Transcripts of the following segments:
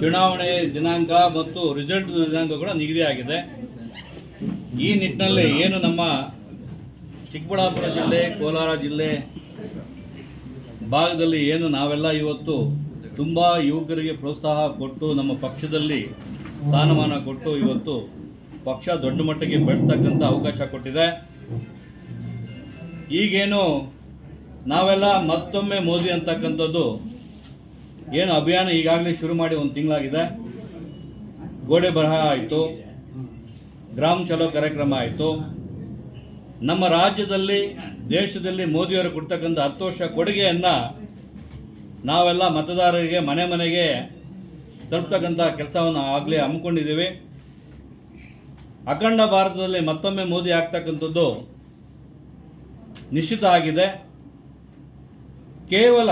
ಚುನಾವಣೆ ದಿನಾಂಕ ಮತ್ತು ರಿಸಲ್ಟ್ ದಿನಾಂಕ ಕೂಡ ನಿಗದಿಯಾಗಿದೆ. ಈ ನಿಟ್ಟಿನಲ್ಲಿ ಏನು ನಮ್ಮ ಚಿಕ್ಕಬಳ್ಳಾಪುರ ಜಿಲ್ಲೆ, ಕೋಲಾರ ಜಿಲ್ಲೆ ಭಾಗದಲ್ಲಿ ಏನು ನಾವೆಲ್ಲ ಇವತ್ತು ತುಂಬ ಯುವಕರಿಗೆ ಪ್ರೋತ್ಸಾಹ ಕೊಟ್ಟು ನಮ್ಮ ಪಕ್ಷದಲ್ಲಿ ಸ್ಥಾನಮಾನ ಕೊಟ್ಟು ಇವತ್ತು ಪಕ್ಷ ದೊಡ್ಡ ಮಟ್ಟಿಗೆ ಬೆಳೆಸ್ತಕ್ಕಂಥ ಅವಕಾಶ ಕೊಟ್ಟಿದೆ. ಈಗೇನು ನಾವೆಲ್ಲ ಮತ್ತೊಮ್ಮೆ ಮೋದಿ ಅಂತಕ್ಕಂಥದ್ದು ಏನು ಅಭಿಯಾನ ಈಗಾಗಲೇ ಶುರು ಮಾಡಿ ಒಂದು ತಿಂಗಳಾಗಿದೆ. ಗೋಡೆ ಬರಹ ಆಯಿತು, ಗ್ರಾಮ ಚಲೋ ಕಾರ್ಯಕ್ರಮ ಆಯಿತು. ನಮ್ಮ ರಾಜ್ಯದಲ್ಲಿ, ದೇಶದಲ್ಲಿ ಮೋದಿಯವರು ಕೊಡ್ತಕ್ಕಂಥ 10 ವರ್ಷ ಕೊಡುಗೆಯನ್ನು ನಾವೆಲ್ಲ ಮತದಾರರಿಗೆ ಮನೆ ಮನೆಗೆ ತಲುಪ್ತಕ್ಕಂಥ ಕೆಲಸವನ್ನು ಆಗಲೇ ಹಮ್ಮಿಕೊಂಡಿದ್ದೀವಿ. ಅಖಂಡ ಭಾರತದಲ್ಲಿ ಮತ್ತೊಮ್ಮೆ ಮೋದಿ ಆಗ್ತಕ್ಕಂಥದ್ದು ನಿಶ್ಚಿತ ಆಗಿದೆ. ಕೇವಲ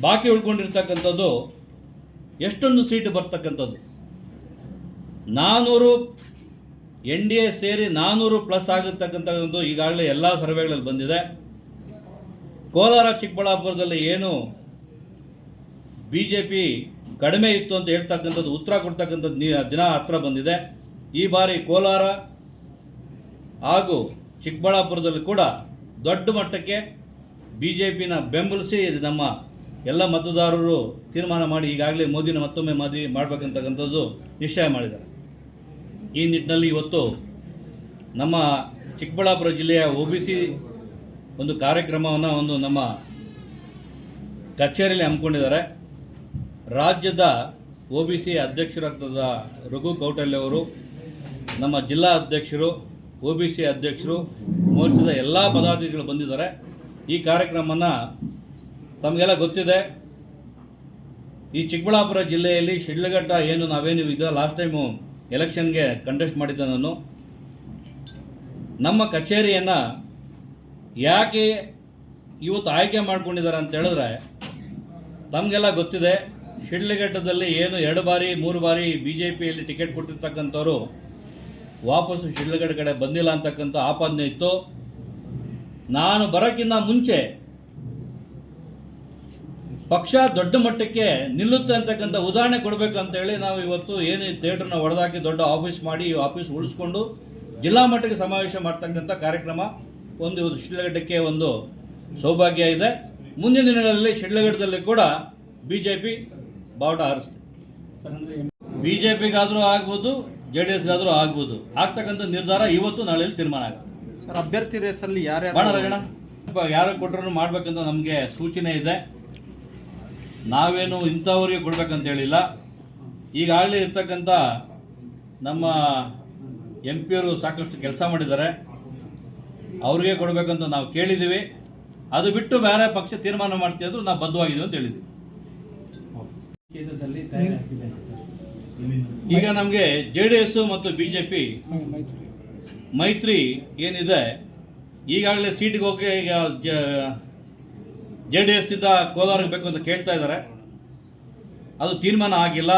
ಬಾಕಿ ಉಳ್ಕೊಂಡಿರ್ತಕ್ಕಂಥದ್ದು ಎಷ್ಟೊಂದು ಸೀಟು ಬರ್ತಕ್ಕಂಥದ್ದು 400 NDA ಸೇರಿ 400+ ಆಗಿರ್ತಕ್ಕಂಥದ್ದು ಈಗಾಗಲೇ ಎಲ್ಲ ಸರ್ವೆಗಳಲ್ಲಿ ಬಂದಿದೆ. ಕೋಲಾರ ಚಿಕ್ಕಬಳ್ಳಾಪುರದಲ್ಲಿ ಏನು BJP ಕಡಿಮೆ ಇತ್ತು ಅಂತ ಹೇಳ್ತಕ್ಕಂಥದ್ದು ಉತ್ತರ ಕೊಡ್ತಕ್ಕಂಥದ್ದು ದಿನ ಹತ್ರ ಬಂದಿದೆ. ಈ ಬಾರಿ ಕೋಲಾರ ಹಾಗೂ ಚಿಕ್ಕಬಳ್ಳಾಪುರದಲ್ಲಿ ಕೂಡ ದೊಡ್ಡ ಮಟ್ಟಕ್ಕೆ BJPನ ಬೆಂಬಲಿಸಿ ನಮ್ಮ ಎಲ್ಲ ಮತದಾರರು ತೀರ್ಮಾನ ಮಾಡಿ ಈಗಾಗಲೇ ಮೋದಿನ ಮತ್ತೊಮ್ಮೆ ಮಾಡಬೇಕಂತಕ್ಕಂಥದ್ದು ನಿಶ್ಚಯ ಮಾಡಿದ್ದಾರೆ. ಈ ನಿಟ್ಟಿನಲ್ಲಿ ಇವತ್ತು ನಮ್ಮ ಚಿಕ್ಕಬಳ್ಳಾಪುರ ಜಿಲ್ಲೆಯ OBC ಒಂದು ಕಾರ್ಯಕ್ರಮವನ್ನು ನಮ್ಮ ಕಚೇರಿಯಲ್ಲಿ ಹಮ್ಮಿಕೊಂಡಿದ್ದಾರೆ. ರಾಜ್ಯದ OBC ಅಧ್ಯಕ್ಷರಾದ ರಘು ಕೌಟಲ್ಯ ಅವರು, ನಮ್ಮ ಜಿಲ್ಲಾ ಅಧ್ಯಕ್ಷರು, OBC ಅಧ್ಯಕ್ಷರು, ಮೋರ್ಚಾದ ಎಲ್ಲ ಪದಾಧಿಕಾರಿಗಳು ಬಂದಿದ್ದಾರೆ. ಈ ಕಾರ್ಯಕ್ರಮನ ತಮಗೆಲ್ಲ ಗೊತ್ತಿದೆ. ಈ ಚಿಕ್ಕಬಳ್ಳಾಪುರ ಜಿಲ್ಲೆಯಲ್ಲಿ ಶಿಡ್ಲಘಟ್ಟ ಏನು ನಾವೇನು ಇದೆ ಲಾಸ್ಟ್ ಟೈಮು ಎಲೆಕ್ಷನ್ಗೆ ಕಂಟೆಸ್ಟ್ ಮಾಡಿದ್ದೆ ನಾನು. ನಮ್ಮ ಕಚೇರಿಯನ್ನು ಯಾಕೆ ಇವತ್ತು ಆಯ್ಕೆ ಮಾಡ್ಕೊಂಡಿದ್ದಾರೆ ಅಂತ ಹೇಳಿದ್ರೆ, ತಮಗೆಲ್ಲ ಗೊತ್ತಿದೆ ಶಿಡ್ಲಘಟ್ಟದಲ್ಲಿ ಏನು 2 ಬಾರಿ 3 ಬಾರಿ BJPಯಲ್ಲಿ ಟಿಕೆಟ್ ಕೊಟ್ಟಿರ್ತಕ್ಕಂಥವ್ರು ವಾಪಸ್ಸು ಶಿಡ್ಲಘಟ್ಟ ಕಡೆ ಬಂದಿಲ್ಲ ಅಂತಕ್ಕಂಥ ಆಪಾದನೆ ಇತ್ತು. ನಾನು ಬರೋಕ್ಕಿಂತ ಮುಂಚೆ ಪಕ್ಷ ದೊಡ್ಡ ಮಟ್ಟಕ್ಕೆ ನಿಲ್ಲುತ್ತೆ ಅಂತಕ್ಕಂಥ ಉದಾಹರಣೆ ಕೊಡಬೇಕಂತೇಳಿ ನಾವು ಇವತ್ತು ಏನು ಥಿಯೇಟ್ರನ್ನ ಹೊಡೆದಾಕಿ ದೊಡ್ಡ ಆಫೀಸ್ ಮಾಡಿ ಆಫೀಸ್ ಉಳಿಸ್ಕೊಂಡು ಜಿಲ್ಲಾ ಮಟ್ಟಕ್ಕೆ ಸಮಾವೇಶ ಮಾಡ್ತಕ್ಕಂಥ ಕಾರ್ಯಕ್ರಮ ಒಂದು ಇವತ್ತು ಶಿಡ್ಲಘಟ್ಟಕ್ಕೆ ಒಂದು ಸೌಭಾಗ್ಯ ಇದೆ. ಮುಂದಿನ ದಿನಗಳಲ್ಲಿ ಶಿಡ್ಲಘಟ್ಟದಲ್ಲಿ ಕೂಡ BJP ಬಾವುಟ ಹಾರಿಸ್ತೀವಿ. BJPಗಾದರೂ ಆಗ್ಬೋದು, JDSಗಾದರೂ ಆಗ್ಬೋದು. ಆಗ್ತಕ್ಕಂಥ ನಿರ್ಧಾರ ಇವತ್ತು ನಾಳೆಯಲ್ಲಿ ತೀರ್ಮಾನ ಆಗುತ್ತೆ. ಸರ್, ಅಭ್ಯರ್ಥಿ ರೇಸಲ್ಲಿ ಯಾರು ಕೊಟ್ಟರು ಮಾಡಬೇಕಂತ ನಮಗೆ ಸೂಚನೆ ಇದೆ. ನಾವೇನು ಇಂಥವ್ರಿಗೆ ಕೊಡ್ಬೇಕಂತ ಹೇಳಿಲ್ಲ. ಈಗಾಗಲೇ ಇರ್ತಕ್ಕಂಥ ನಮ್ಮ MP ಅವರು ಸಾಕಷ್ಟು ಕೆಲಸ ಮಾಡಿದ್ದಾರೆ, ಅವ್ರಿಗೆ ಕೊಡಬೇಕಂತ ನಾವು ಕೇಳಿದ್ದೀವಿ. ಅದು ಬಿಟ್ಟು ಬೇರೆ ಪಕ್ಷ ತೀರ್ಮಾನ ಮಾಡ್ತಿದ್ರು ನಾವು ಬದ್ಧವಾಗಿದ್ದೀವಿ ಅಂತ ಹೇಳಿದ್ವಿ. ಈಗ ನಮಗೆ JDS ಮತ್ತು BJP ಮೈತ್ರಿ ಏನಿದೆ, ಈಗಾಗಲೇ ಸೀಟಿಗೆ ಹೋಗಿ ಈಗ JDS ಇಂದ ಕೋಲಾರಕ್ಕೆ ಬೇಕು ಅಂತ ಕೇಳ್ತಾ ಇದ್ದಾರೆ. ಅದು ತೀರ್ಮಾನ ಆಗಿಲ್ಲ.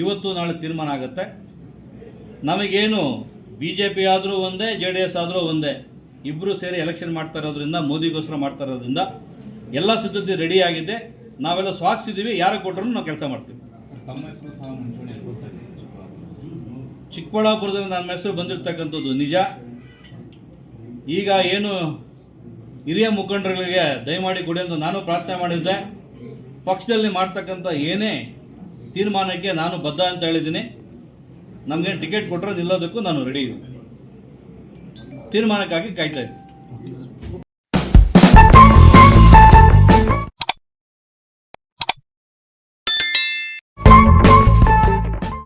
ಇವತ್ತು ನಾಳೆ ತೀರ್ಮಾನ ಆಗುತ್ತೆ. ನಮಗೇನು BJP ಆದರೂ ಒಂದೇ, JDS ಆದರೂ ಒಂದೇ, ಇಬ್ಬರು ಸೇರಿ ಎಲೆಕ್ಷನ್ ಮಾಡ್ತಾ ಇರೋದ್ರಿಂದ, ಮೋದಿಗೋಸ್ಕರ ಮಾಡ್ತಾ ಇರೋದ್ರಿಂದ ಎಲ್ಲ ಸಿದ್ಧತೆ ರೆಡಿ ಆಗಿದೆ. ನಾವೆಲ್ಲ ಸ್ವಾಗತಿಸಿದ್ದೀವಿ. ಯಾರು ಕೊಟ್ಟರು ನಾವು ಕೆಲಸ ಮಾಡ್ತೀವಿ. ಚಿಕ್ಕಬಳ್ಳಾಪುರದಲ್ಲಿ ನನ್ನ ಹೆಸರು ಬಂದಿರತಕ್ಕಂಥದ್ದು ನಿಜ. ಈಗ ಏನು ಹಿರಿಯ ಮುಖಂಡರುಗಳಿಗೆ ದಯಮಾಡಿ ಕೊಡಿ ಅಂತ ನಾನು ಪ್ರಾರ್ಥನೆ ಮಾಡಿದ್ದೆ. ಪಕ್ಷದಲ್ಲಿ ಮಾಡ್ತಕ್ಕಂಥ ಏನೇ ತೀರ್ಮಾನಕ್ಕೆ ನಾನು ಬದ್ಧ ಅಂತ ಹೇಳಿದ್ದೀನಿ. ನಮಗೆ ಟಿಕೆಟ್ ಕೊಟ್ಟರೆ ನಿಲ್ಲೋದಕ್ಕೂ ನಾನು ರೆಡಿ ಇದ್ದೀನಿ. ತೀರ್ಮಾನಕ್ಕಾಗಿ ಕಾಯ್ತಾ ಇದ್ದೀನಿ.